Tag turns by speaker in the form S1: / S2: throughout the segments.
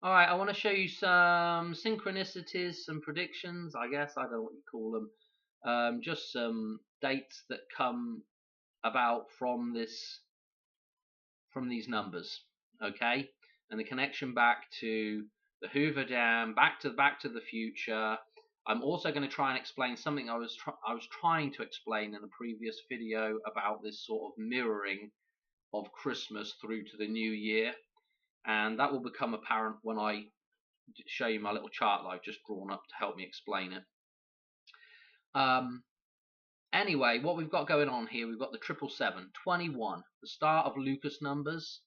S1: Alright, I want to show you some synchronicities, some predictions, I guess. I don't know what you call them. Just some dates that come about from these numbers, okay? And the connection back to the Hoover Dam, back to the future. I'm also going to try and explain something I was trying to explain in a previous video about this sort of mirroring of Christmas through to the new year, and that will become apparent when I show you my little chart that I've just drawn up to help me explain it. Anyway, what we've got going on here, we've got the 777, 21, the start of Lucas numbers.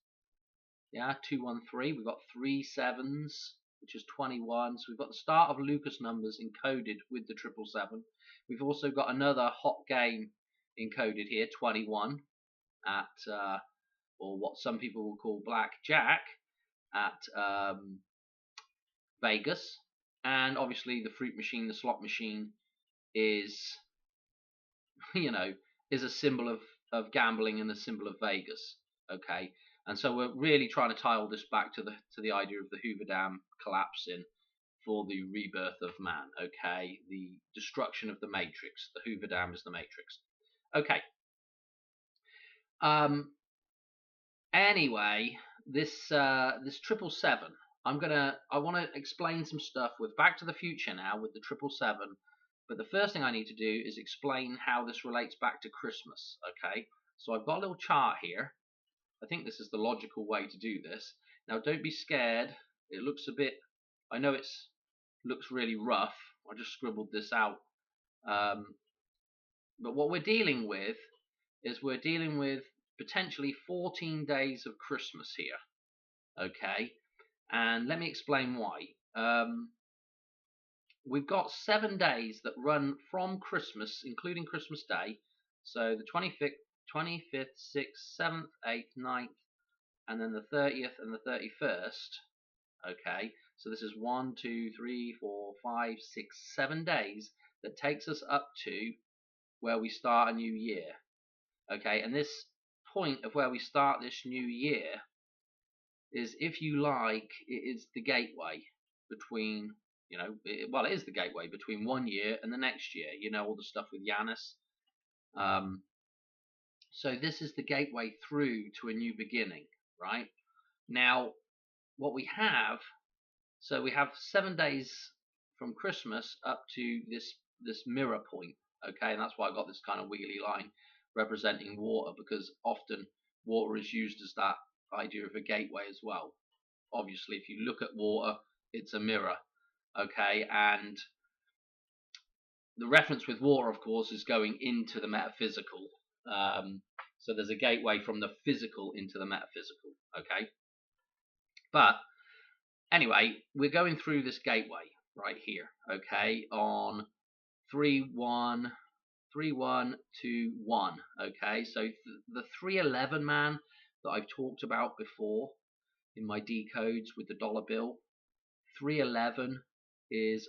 S1: Yeah, 213. We've got 3 sevens, which is 21. So we've got the start of Lucas numbers encoded with the 777. We've also got another hot game encoded here, 21, at or what some people will call blackjack at Vegas. And obviously the fruit machine, the slot machine, is is a symbol of gambling and a symbol of Vegas. Okay, and so we're really trying to tie all this back to the idea of the Hoover Dam collapsing for the rebirth of man. Okay, the destruction of the Matrix. The Hoover Dam is the Matrix. Okay. Anyway, this 777. I want to explain some stuff with Back to the Future now with the 777. But the first thing I need to do is explain how this relates back to Christmas. Okay, so I've got a little chart here. I think this is the logical way to do this. Now, don't be scared. It looks a bit. I know looks really rough. I just scribbled this out. But what we're dealing with is potentially 14 days of Christmas here. Okay, and let me explain why. We've got 7 days that run from Christmas, including Christmas Day. So the 25th, 6th, 7th, 8th, 9th, and then the 30th and the 31st. Okay, so this is 1, 2, 3, 4, 5, 6, 7 days that takes us up to where we start a new year. Okay, and this point of where we start this new year is, if you like, it is the gateway between, it is the gateway between 1 year and the next year. All the stuff with Janus. So this is the gateway through to a new beginning, right? Now, what we have, so we have 7 days from Christmas up to this mirror point, okay? And that's why I got this kind of wiggly line representing water, because often water is used as that idea of a gateway as well. Obviously, if you look at water, it's a mirror, okay? And the reference with water, of course, is going into the metaphysical. So there's a gateway from the physical into the metaphysical, okay? But anyway, we're going through this gateway right here, okay, on 3-1, 3-1-2-1, okay? So the 311 man that I've talked about before in my decodes with the dollar bill, 311 is,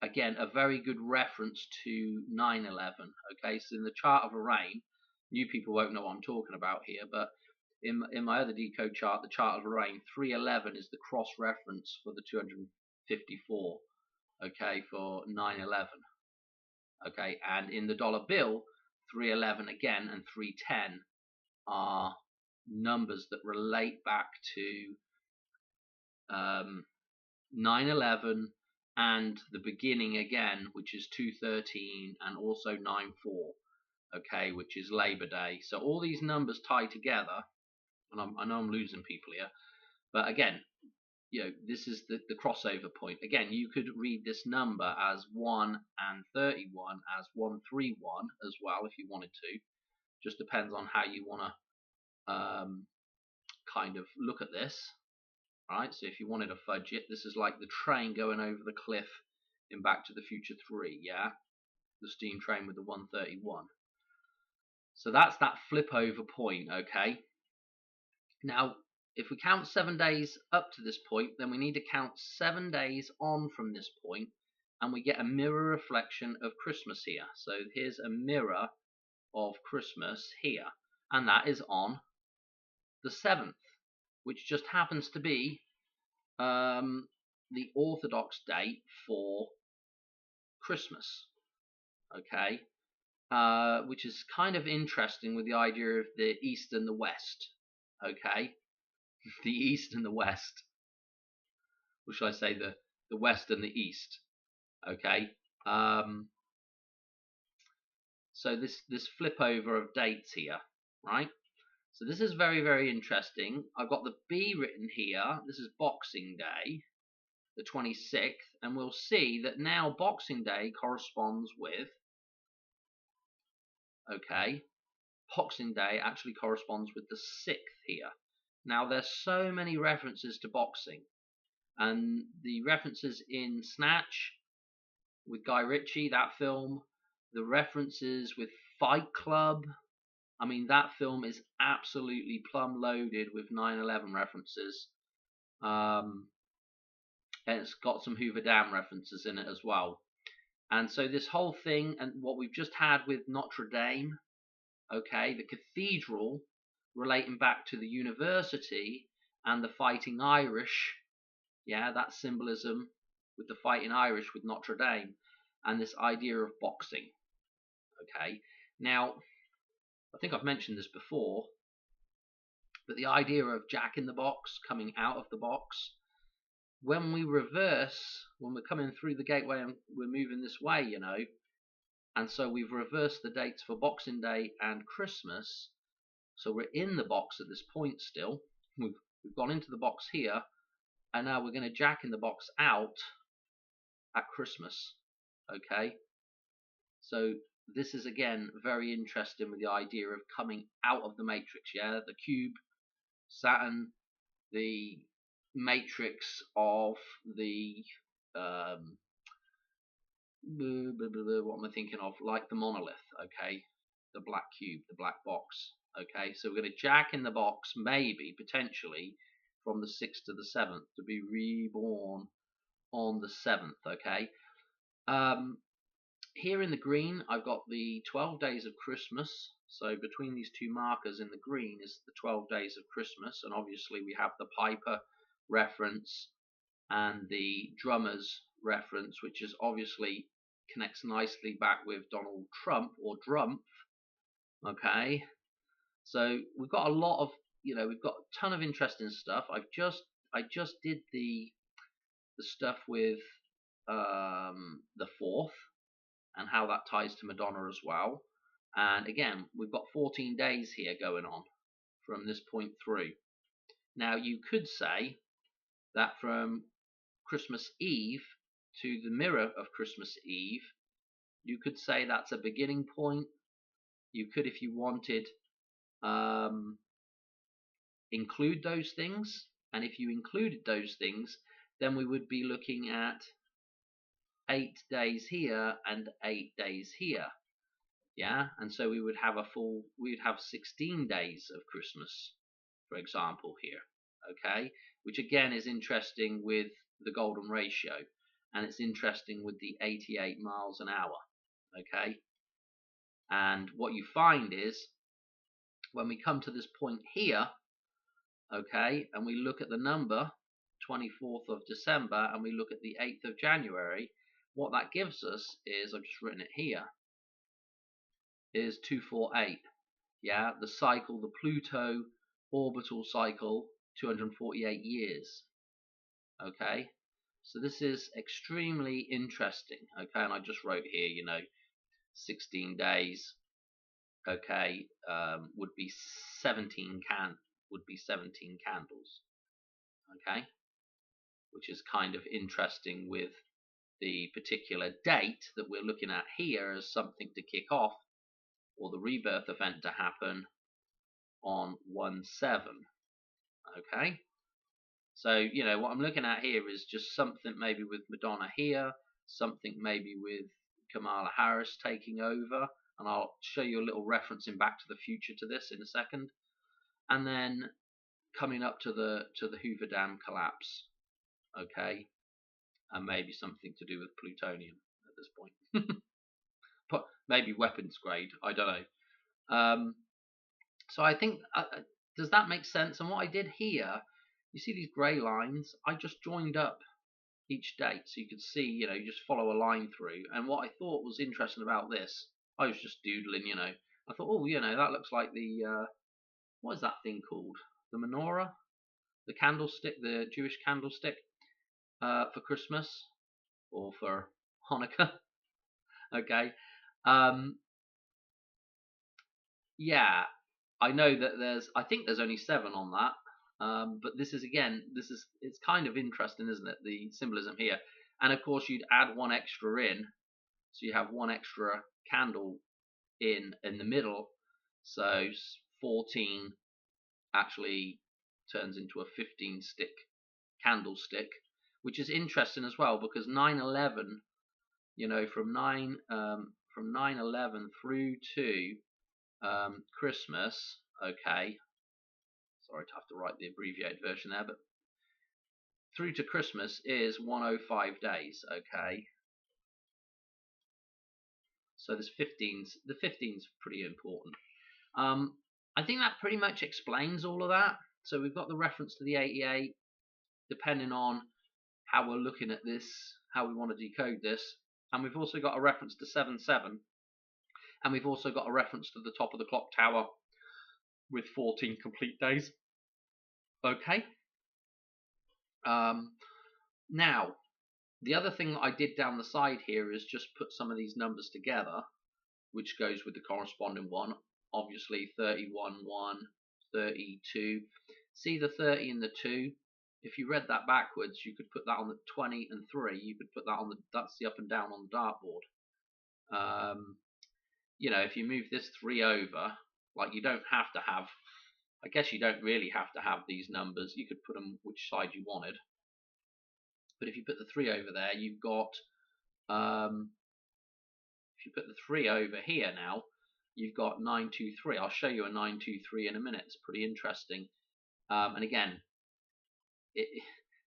S1: again, a very good reference to 9/11. Okay, so in the chart of a reign, new people won't know what I'm talking about here, but in my other decode chart, the chart of a reign, 311 is the cross reference for the 254. Okay, for 9/11. Okay, and in the dollar bill, 311 again and 310 are numbers that relate back to 9/11 and the beginning again, which is 213, and also 9/4, okay, which is Labor Day. So all these numbers tie together, and I know I'm losing people here, but again, this is the crossover point. Again, you could read this number as 1 and 31 as 131 as well if you wanted to. Just depends on how you want to kind of look at this. Right, so if you wanted to fudge it, this is like the train going over the cliff in Back to the Future 3, yeah? The steam train with the 131. So that's that flip over point, okay? Now, if we count 7 days up to this point, then we need to count 7 days on from this point, and we get a mirror reflection of Christmas here. So here's a mirror of Christmas here, and that is on the 7th, which just happens to be the Orthodox date for Christmas. Okay, which is kind of interesting with the idea of the East and the West. Okay, the East and the West. Or should I say the West and the East? Okay. So this flip over of dates here, right? So this is very, very interesting. I've got the B written here. This is Boxing Day, the 26th, and we'll see that now Boxing Day corresponds with, okay, Boxing Day actually corresponds with the 6th here. Now there's so many references to boxing, and the references in Snatch with Guy Ritchie, that film, the references with Fight Club. I mean, that film is absolutely plumb loaded with 9/11 references. And it's got some Hoover Dam references in it as well. And so this whole thing, and what we've just had with Notre Dame, okay, the cathedral relating back to the university and the Fighting Irish, yeah, that symbolism with the Fighting Irish with Notre Dame, and this idea of boxing, okay. Now, I think I've mentioned this before, but the idea of Jack in the Box coming out of the box, when we reverse, when we're coming through the gateway and we're moving this way, you know, and so we've reversed the dates for Boxing Day and Christmas, so we're in the box at this point still. We've gone into the box here, and now we're going to Jack in the Box out at Christmas, okay. So this is again very interesting with the idea of coming out of the matrix, yeah, the cube, Saturn, the matrix of the what am I thinking of? Like the monolith, okay, the black cube, the black box, okay. So we're going to Jack in the Box, maybe potentially from the 6th to the 7th to be reborn on the 7th, okay. Here in the green, I've got the 12 days of Christmas. So between these two markers in the green is the 12 days of Christmas. And obviously we have the Piper reference and the Drummers reference, which is obviously connects nicely back with Donald Trump or Drumpf. Okay. So we've got a lot of, you know, we've got a ton of interesting stuff. I just did the stuff with the 4th. And how that ties to Madonna as well. And again, we've got 14 days here going on from this point through. Now, you could say that from Christmas Eve to the mirror of Christmas Eve, you could say that's a beginning point. You could, if you wanted, include those things. And if you included those things, then we would be looking at 8 days here and 8 days here, yeah, and so we would have we'd have 16 days of Christmas, for example, here, okay, which again is interesting with the golden ratio, and it's interesting with the 88 miles an hour, okay. And what you find is when we come to this point here, okay, and we look at the number 24th of December and we look at the 8th of January, what that gives us is, I've just written it here, is 248. Yeah, the cycle, the Pluto orbital cycle, 248 years. Okay, so this is extremely interesting. Okay, and I just wrote here, you know, 16 days. Okay, would be 17 candles. Okay, which is kind of interesting with the particular date that we're looking at here as something to kick off, or the rebirth event to happen on 1/7. Okay, so you know what I'm looking at here is just something maybe with Madonna here, something maybe with Kamala Harris taking over, and I'll show you a little reference in Back to the Future to this in a second, and then coming up to the Hoover Dam collapse. Okay, and maybe something to do with plutonium at this point. But maybe weapons grade, I don't know. So I think, does that make sense? And what I did here you see these grey lines? I just joined up each date, so you could see, you just follow a line through. And what I thought was interesting about this, I was just doodling, I thought, oh, that looks like the, what is that thing called? The menorah? The candlestick, the Jewish candlestick for Christmas or for Hanukkah. Okay. Yeah, I know that I think there's only 7 on that. But it's kind of interesting, isn't it? The symbolism here. And of course, you'd add 1 extra in. So you have 1 extra candle in the middle. So 14 actually turns into a 15-stick candlestick, which is interesting as well, because 9/11, from 9/11 through to Christmas. Okay, sorry to have to write the abbreviated version there, but through to Christmas is 105 days. Okay, so there's 15s. The 15's pretty important. I think that pretty much explains all of that. So we've got the reference to the 88, depending on how we're looking at this, how we want to decode this. And we've also got a reference to 7/7. And we've also got a reference to the top of the clock tower with 14 complete days. Okay. Now, the other thing that I did down the side here is just put some of these numbers together, which goes with the corresponding one. Obviously, 31, 1, 32. See the 30 and the 2? If you read that backwards, you could put that on the 20 and 3. You could put that on that's the up and down on the dartboard. If you move this 3 over, like, you don't have to have, I guess you don't really have to have these numbers. You could put them which side you wanted. But if you put the 3 over there, you've got, if you put the 3 over here now, you've got 923. I'll show you a 923 in a minute. It's pretty interesting. And again,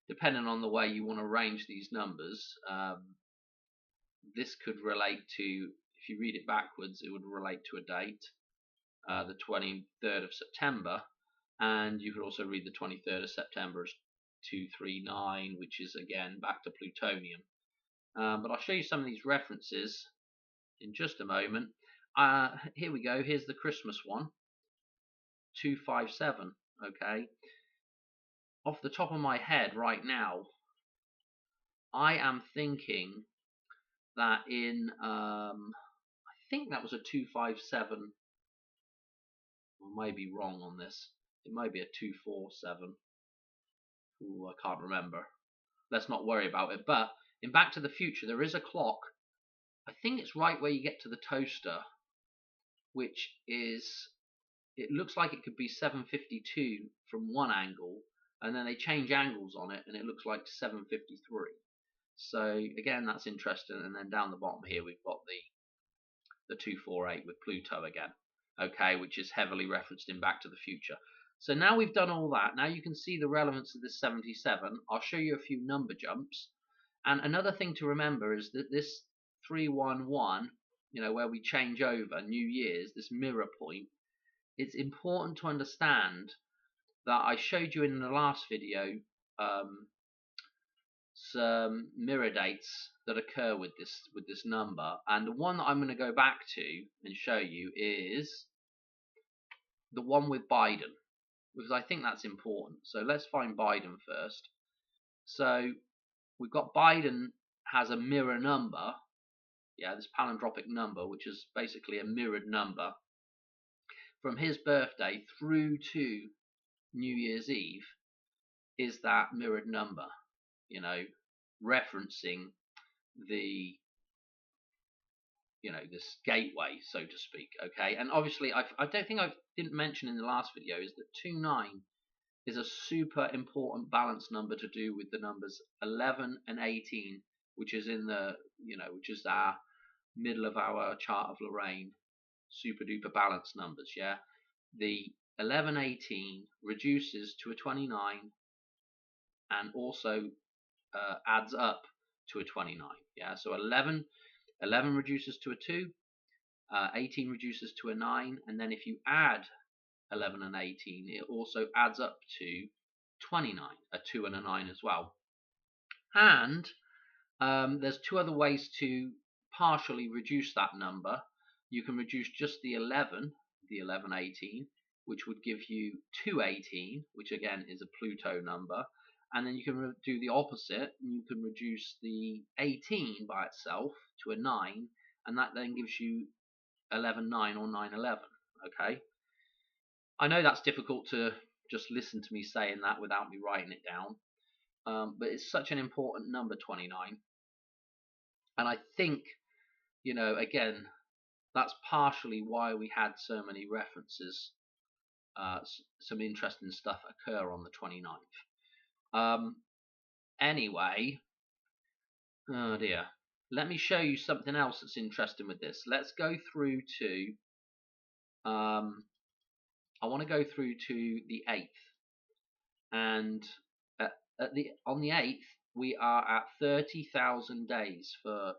S1: depending on the way you want to arrange these numbers, this could relate to, if you read it backwards, it would relate to a date, the 23rd of September, and you could also read the 23rd of September as 239, which is again back to plutonium. But I'll show you some of these references in just a moment. Here we go. Here's the Christmas one, 257. Okay. Off the top of my head right now, I am thinking that I think that was a 257. I may be wrong on this. It might be a 247. Ooh, I can't remember. Let's not worry about it. But in Back to the Future, there is a clock. I think it's right where you get to the toaster, which is, it looks like it could be 752 from one angle, and then they change angles on it, and it looks like 753. So again, that's interesting. And then down the bottom here, we've got the 248 with Pluto again. Okay, which is heavily referenced in Back to the Future. So now we've done all that. Now you can see the relevance of this 77. I'll show you a few number jumps. And another thing to remember is that this 311, where we change over New Year's, this mirror point, it's important to understand that I showed you in the last video some mirror dates that occur with this number, and the one that I'm going to go back to and show you is the one with Biden, because I think that's important. So let's find Biden first. So we've got Biden has a mirror number, this palindromic number, which is basically a mirrored number from his birthday through to New Year's Eve, is that mirrored number, referencing the, this gateway, so to speak. Okay, and obviously I don't think I didn't mention in the last video is that 29 is a super important balance number to do with the numbers 11 and 18, which is in the, which is our middle of our chart of Lorraine, super duper balance numbers. The 1118 reduces to a 29 and also adds up to a 29. So 11 reduces to a 2, 18 reduces to a 9, and then if you add 11 and 18, it also adds up to 29, a 2 and a 9 as well. And there's two other ways to partially reduce that number. You can reduce just the 11, 18, which would give you 218, which again is a Pluto number. And then you can do the opposite, and you can reduce the 18 by itself to a 9, and that then gives you 11-9 or 9-11. Okay, I know that's difficult to just listen to me saying that without me writing it down, but it's such an important number, 29. And I think, again, that's partially why we had so many references, some interesting stuff occur on the 29th. Anyway, oh dear. Let me show you something else that's interesting with this. Let's go through to, I want to go through to the 8th. And on the 8th, we are at 30,000 days for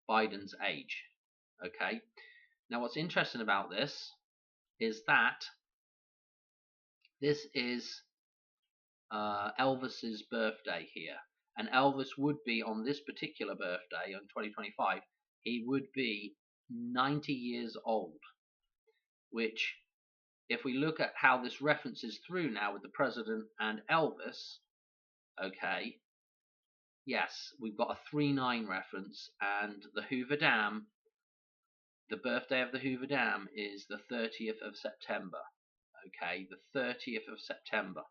S1: Biden's age. Okay. Now, what's interesting about this is that this is Elvis's birthday here, and Elvis would be on this particular birthday on 2025. He would be 90 years old, which, if we look at how this references through now with the president and Elvis, okay, yes, we've got a 3-9 reference, and the Hoover Dam, the birthday of the Hoover Dam is the 30th of September. Okay, the 30th of September.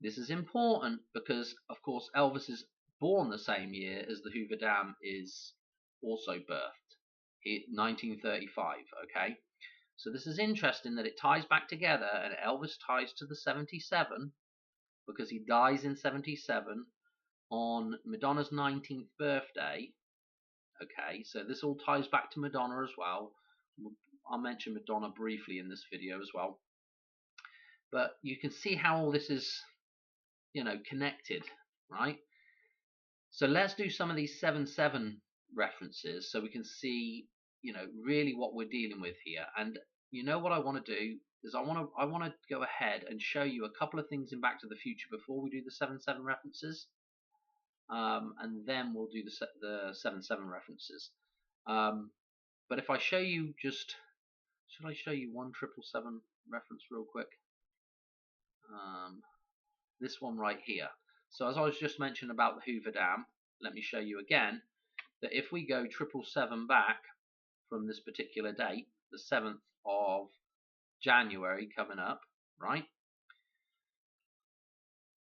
S1: This is important because, of course, Elvis is born the same year as the Hoover Dam is also birthed, 1935. Okay, so this is interesting that it ties back together, and Elvis ties to the 77 because he dies in 77 on Madonna's 19th birthday. Okay, so this all ties back to Madonna as well. I'll mention Madonna briefly in this video as well. But you can see how all this is, connected, right? So let's do some of these 7-7 references so we can see, really what we're dealing with here. And what I want to do is I want to go ahead and show you a couple of things in Back to the Future before we do the 7-7 references. And then we'll do the 7-7 references. But if I show you should I show you one 777 reference real quick? This one right here. So as I was just mentioning about the Hoover Dam, let me show you again that if we go 777 back from this particular date, the 7th of January coming up, right?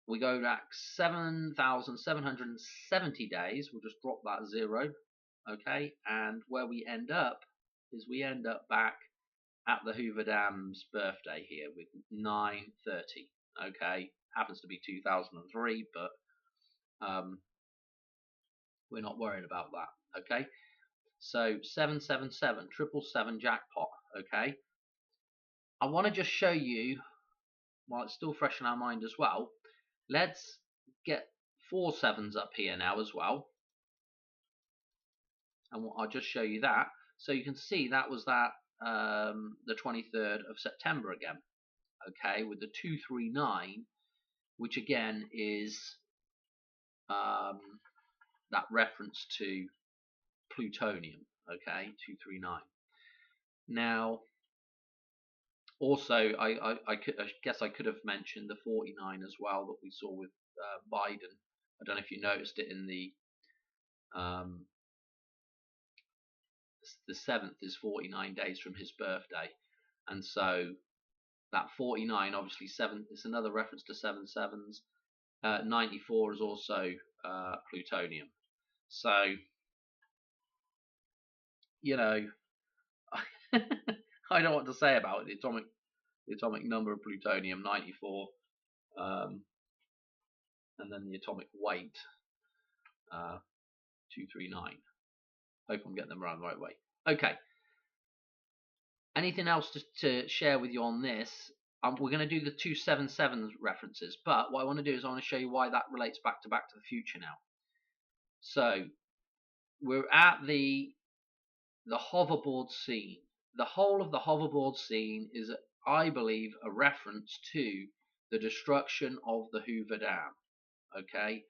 S1: We go back 7,770 days. We'll just drop that 0, okay? And where we end up is we end up back at the Hoover Dam's birthday here with 930. Okay, happens to be 2003, but we're not worried about that. Okay, so 777, 777 jackpot. Okay, I want to just show you, while it's still fresh in our mind as well, let's get 4 sevens up here now as well, and I'll just show you that so you can see that was that the 23rd of September again. Okay, with the 239, which again is that reference to plutonium. Okay, 239. Now, also, I guess I could have mentioned the 49 as well that we saw with Biden. I don't know if you noticed it in the 7th is 49 days from his birthday, and so that 49, obviously 7. It's another reference to 7-7s. 94 is also plutonium. So, I don't know what to say about it. The atomic number of plutonium, 94, and then the atomic weight, 239. Hope I'm getting them around the right way. Okay. Anything else to share with you on this? We're going to do the 277 references, but what I want to do is I want to show you why that relates back to the Future now. So we're at the hoverboard scene. The whole of the hoverboard scene is, I believe, a reference to the destruction of the Hoover Dam. Okay,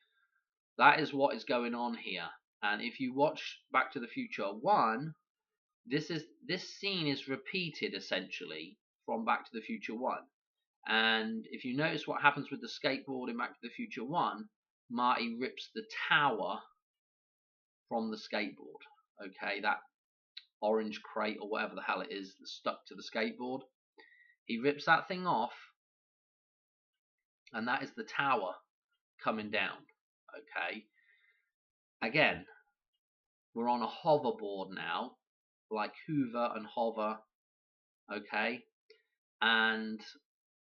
S1: that is what is going on here. And if you watch Back to the Future 1, this scene is repeated essentially from Back to the Future 1. And if you notice what happens with the skateboard in Back to the Future 1, Marty rips the tower from the skateboard. Okay, that orange crate or whatever the hell it is that's stuck to the skateboard. He rips that thing off, and that is the tower coming down. Okay, again, we're on a hoverboard now, like Hoover and Hover. Okay, and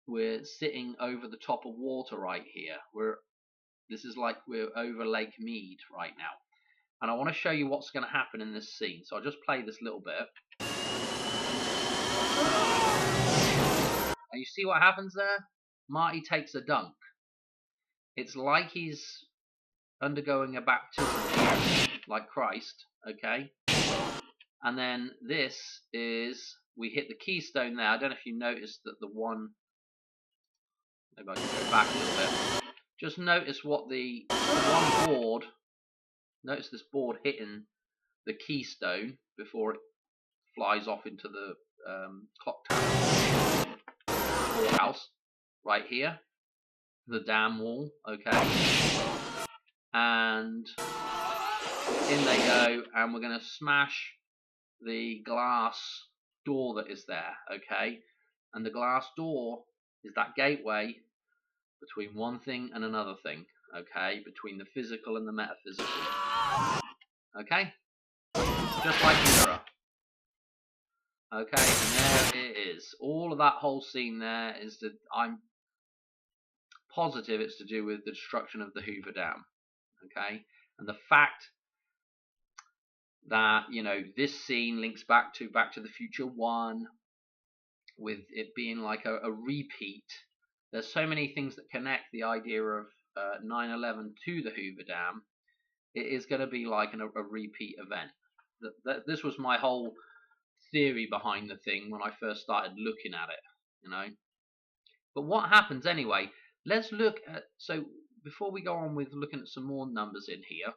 S1: we're sitting over the top of water right here. This is like we're over Lake Mead right now. And I want to show you what's going to happen in this scene. So I'll just play this little bit. And you see what happens there? Marty takes a dunk. It's like he's undergoing a baptism, like Christ, okay? And then this is, we hit the keystone there. I don't know if you noticed that the one, maybe I can go back a little bit. Just notice what the one board, notice this board hitting the keystone before it flies off into the clock tower courthouse right here, the dam wall. Okay, and in they go, and we're going to smash the glass door that is there. Okay, and the glass door is that gateway between one thing and another thing. Okay, between the physical and the metaphysical. Okay, just like a mirror. Okay, and there it is. All of that whole scene there is that I'm positive it's to do with the destruction of the Hoover Dam. Okay, and the fact that, you know, this scene links back to the Future 1, with it being like a repeat. There's so many things that connect the idea of 9/11 to the Hoover Dam. It is going to be like a repeat event. This was my whole theory behind the thing when I first started looking at it, you know. But what happens anyway? Let's look at, so before we go on with looking at some more numbers in here,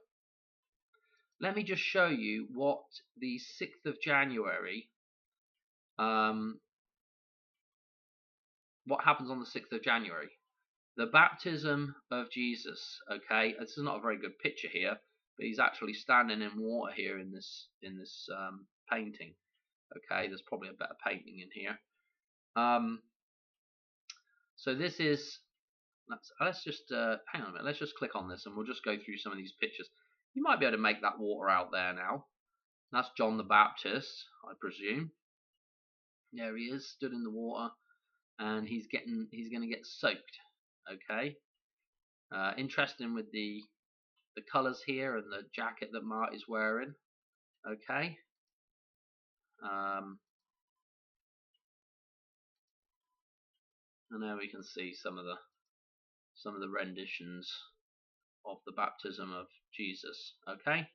S1: let me just show you what the 6th of January, what happens on the 6th of January. The baptism of Jesus. Okay, this is not a very good picture here, but he's actually standing in water here in this painting. Okay, there's probably a better painting in here. So this is, let's just hang on a minute. Let's just click on this and we'll just go through some of these pictures. You might be able to make that water out there now. That's John the Baptist, I presume. There he is, stood in the water, and he's going to get soaked. Okay. Interesting with the colours here and the jacket that Marty's wearing. Okay. And there we can see some of the renditions of the baptism of Jesus. Okay,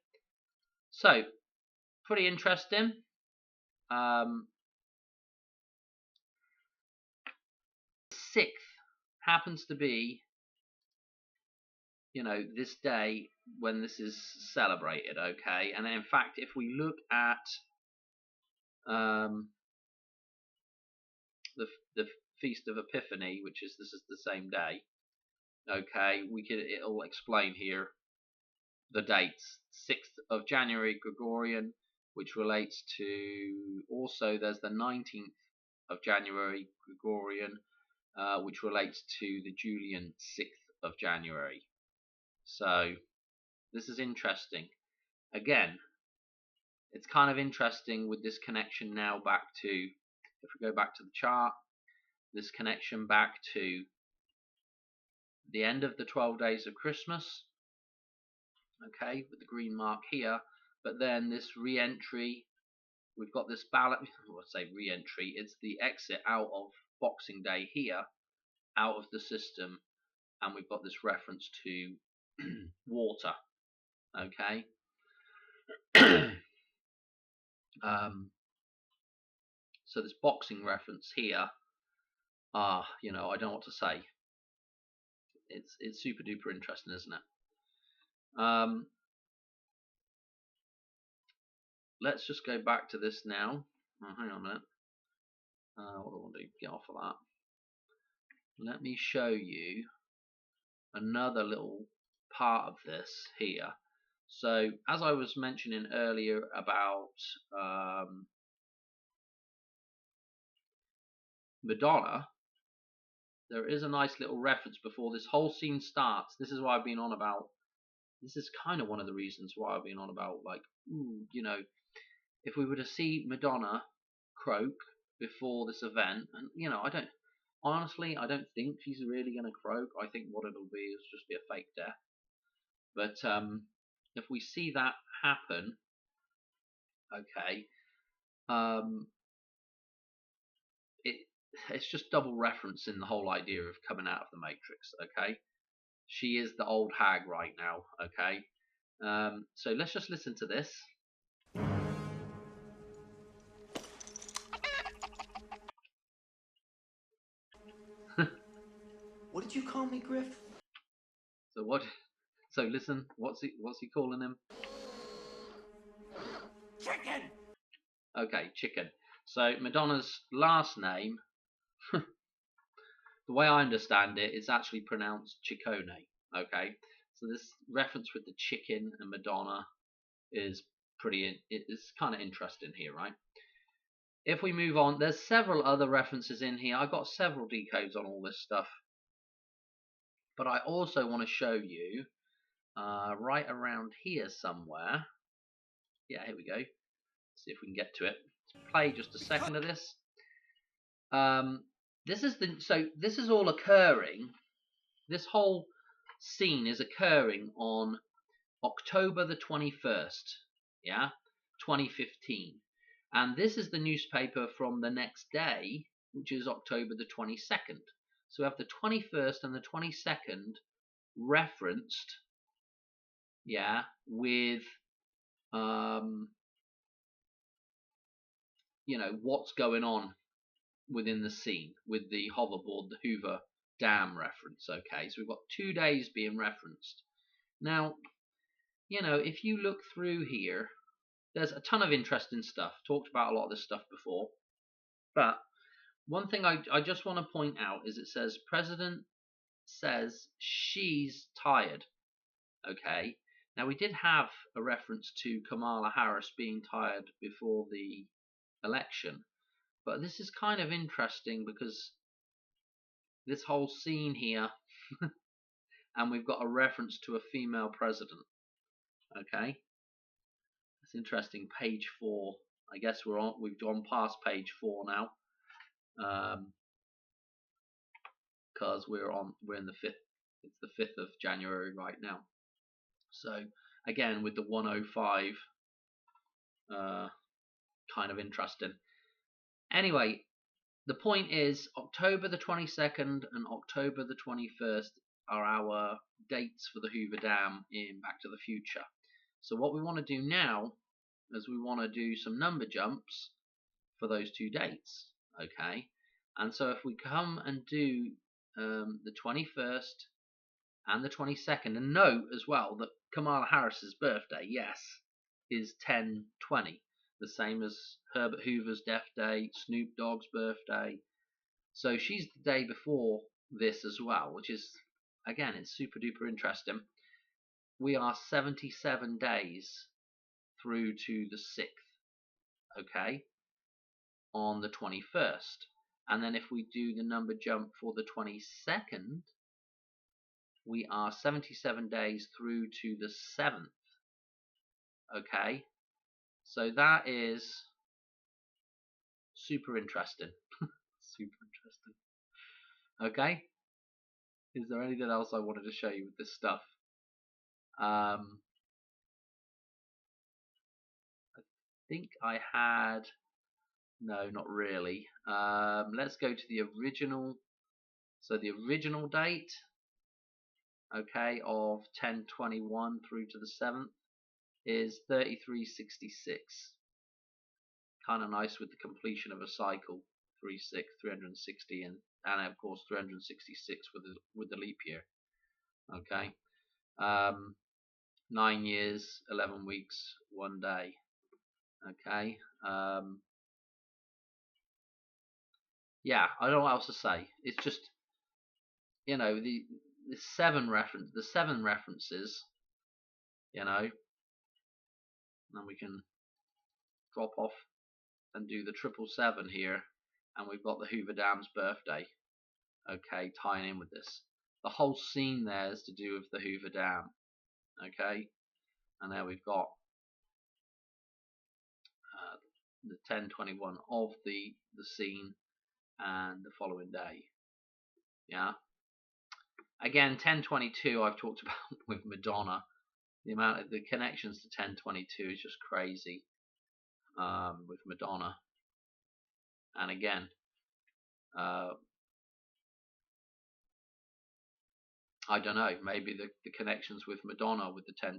S1: so pretty interesting. 6th happens to be, you know, this day when this is celebrated. Okay, and in fact, if we look at the Feast of Epiphany, this is the same day. Okay, it'll explain here the dates. 6th of January Gregorian, which relates to, also there's the 19th of January Gregorian, which relates to the Julian 6th of January. So this is interesting. Again, it's kind of interesting with this connection now back to, if we go back to the chart, this connection back to the end of the 12 days of Christmas, okay, with the green mark here, but then this re-entry, we've got this ballot, let's say re-entry, it's the exit out of Boxing Day here, out of the system, and we've got this reference to water, okay. So this boxing reference here, you know, I don't know what to say. It's super duper interesting, isn't it? Let's just go back to this now. Oh, hang on a minute. What do I want to do? Get off of that. Let me show you another little part of this here. So, as I was mentioning earlier about Madonna, there is a nice little reference before this whole scene starts. This is why I've been on about. This is kind of one of the reasons why I've been on about, like, if we were to see Madonna croak before this event, and I don't think she's really going to croak. I think what it'll be is just be a fake death. But if we see that happen, okay, it's just double referencing the whole idea of coming out of the Matrix. Okay, she is the old hag right now. Okay, so let's just listen to this.
S2: What did you call me, Griff?
S1: So what? So listen, what's he calling him?
S2: Chicken!
S1: Okay, chicken. So Madonna's last name, the way I understand it, is actually pronounced Ciccone. Okay, so this reference with the chicken and Madonna is it's kind of interesting here, right? If we move on, there's several other references in here. I've got several decodes on all this stuff, but I also want to show you right around here somewhere. Yeah, here we go. Let's see if we can get to it. Let's play just a second of this. This is all occurring. This whole scene is occurring on October the 21st, yeah, 2015. And this is the newspaper from the next day, which is October the 22nd. So we have the 21st and the 22nd referenced, yeah, with what's going on within the scene with the hoverboard, the Hoover Dam reference. Okay, so we've got 2 days being referenced. Now, if you look through here, there's a ton of interesting stuff. Talked about a lot of this stuff before, but one thing I just want to point out is it says President says she's tired. Okay, now we did have a reference to Kamala Harris being tired before the election, but this is kind of interesting because this whole scene here, and we've got a reference to a female president. Okay, it's interesting. Page 4. I guess we've gone past page 4 now, because we're in the 5th. It's the 5th of January right now. So again, with the 105, kind of interesting. Anyway, the point is October the 22nd and October the 21st are our dates for the Hoover Dam in Back to the Future. So what we want to do now is we want to do some number jumps for those 2 dates. Okay, and so if we come and do the 21st and the 22nd, and note as well that Kamala Harris's birthday, yes, is 10/20, the same as Herbert Hoover's death date, Snoop Dogg's birthday. So she's the day before this as well, which is, again, it's super duper interesting. We are 77 days through to the 6th, okay, on the 21st. And then if we do the number jump for the 22nd, we are 77 days through to the 7th. Okay, so that is super interesting. Super interesting. Okay, is there anything else I wanted to show you with this stuff? I think I had. No, not really. Let's go to the original. So the original date, okay, of 10/21 through to the 7th is 3366. Kind of nice with the completion of a cycle, 360, and of course 366 with the leap year. Okay, 9 years, 11 weeks, 1 day. Okay, yeah, I don't know what else to say. It's just, the seven references, and we can drop off and do the 777 here, and we've got the Hoover Dam's birthday. Okay, tying in with this. The whole scene there is to do with the Hoover Dam. Okay, and there we've got the 10:21 of the scene and the following day. Yeah. Again, 10:22 I've talked about with Madonna. The amount of the connections to 10:22 is just crazy with Madonna. And again, I don't know. Maybe the connections with Madonna with the 10:22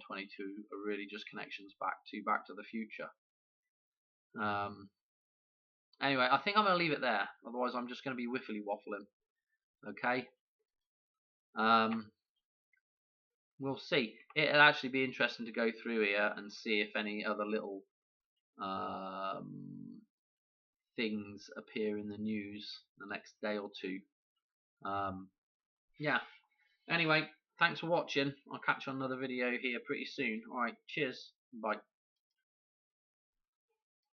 S1: are really just connections back to the Future. Anyway, I think I'm going to leave it there. Otherwise, I'm just going to be wiffly waffling. Okay. We'll see. It'll actually be interesting to go through here and see if any other little things appear in the news the next day or two. Yeah. Anyway, thanks for watching. I'll catch you on another video here pretty soon. Alright, cheers. Bye.